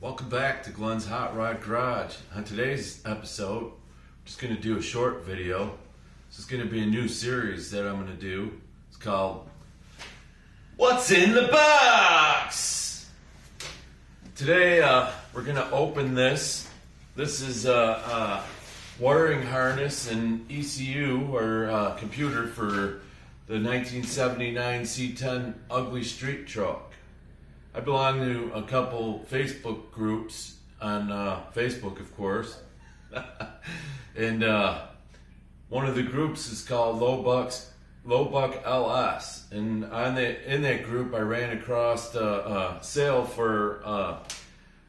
Welcome back to Glenn's Hot Rod Garage. On today's episode, I'm just going to do a short video. This is going to be a new series that I'm going to do. It's called What's in the Box? Today we're going to open this. This is a wiring harness and ECU or computer for the 1979 C10 Ugly Street Truck. I belong to a couple Facebook groups on Facebook, of course, and one of the groups is called Low Buck LS. And in that group, I ran across a sale for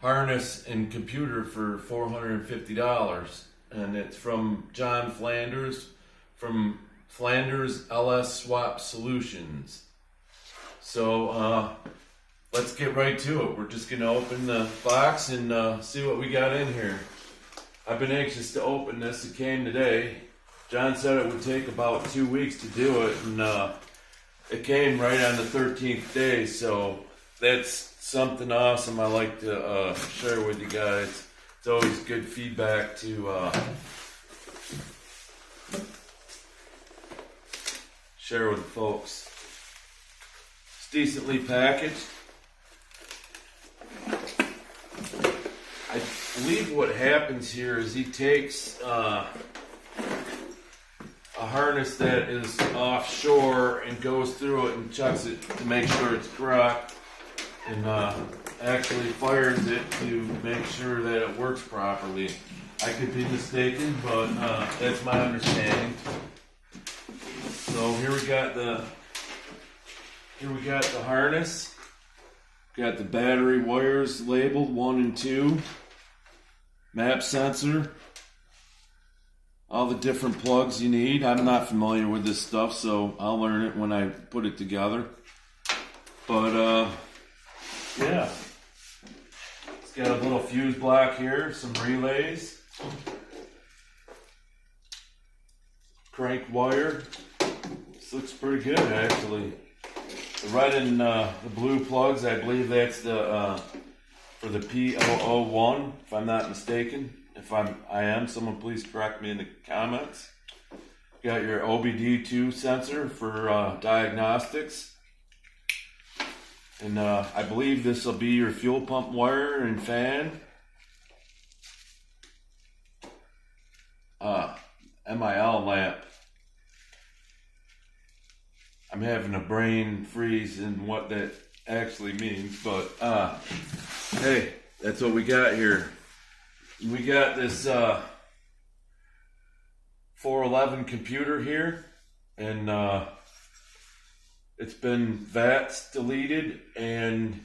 harness and computer for $450, and it's from John Flanders from Flanders LS Soulutions. So. Let's get right to it. We're just going to open the box and see what we got in here. I've been anxious to open this. It came today. John said it would take about 2 weeks to do it, and it came right on the 13th day, so that's something awesome I like to share with you guys. It's always good feedback to share with the folks. It's decently packaged. I believe what happens here is he takes a harness that is offshore and goes through it and checks it to make sure it's correct, and actually fires it to make sure that it works properly. I could be mistaken, but that's my understanding. So here we got the harness. Got the battery wires labeled 1 and 2, map sensor, all the different plugs you need. I'm not familiar with this stuff, so I'll learn it when I put it together. But yeah, it's got a little fuse block here, some relays, crank wire. This looks pretty good, actually. The red and the blue plugs, I believe that's the for the P001, if I'm not mistaken. If I am, someone please correct me in the comments. Got your OBD2 sensor for diagnostics. And I believe this will be your fuel pump wire and fan. MIL lamp. I'm having a brain freeze in what that actually means, but hey, that's what we got here. We got this 411 computer here, and it's been VATS deleted and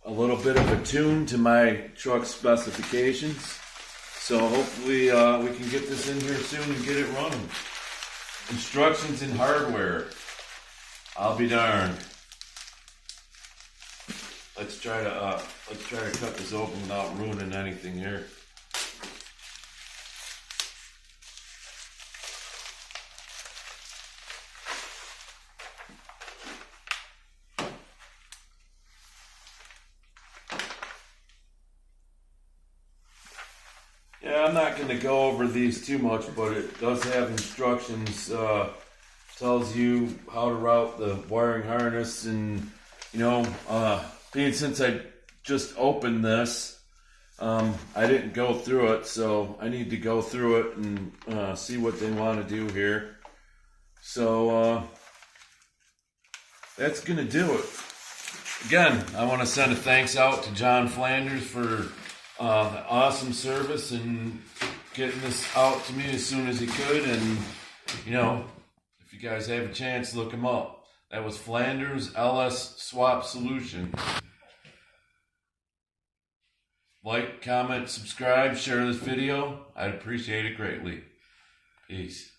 a little bit of a tune to my truck specifications. So hopefully we can get this in here soon and get it running. Instructions and hardware. I'll be darned. Let's try to cut this open without ruining anything here. Yeah, I'm not going to go over these too much, but it does have instructions. Tells you how to route the wiring harness, and being since I just opened this, I didn't go through it, so I need to go through it and see what they want to do here. So that's going to do it. Again, I want to send a thanks out to John Flanders for the awesome service and getting this out to me as soon as he could. And if you guys have a chance, look him up. That was Flanders LS Swap Solution. Like, comment, subscribe, share this video. I'd appreciate it greatly. Peace.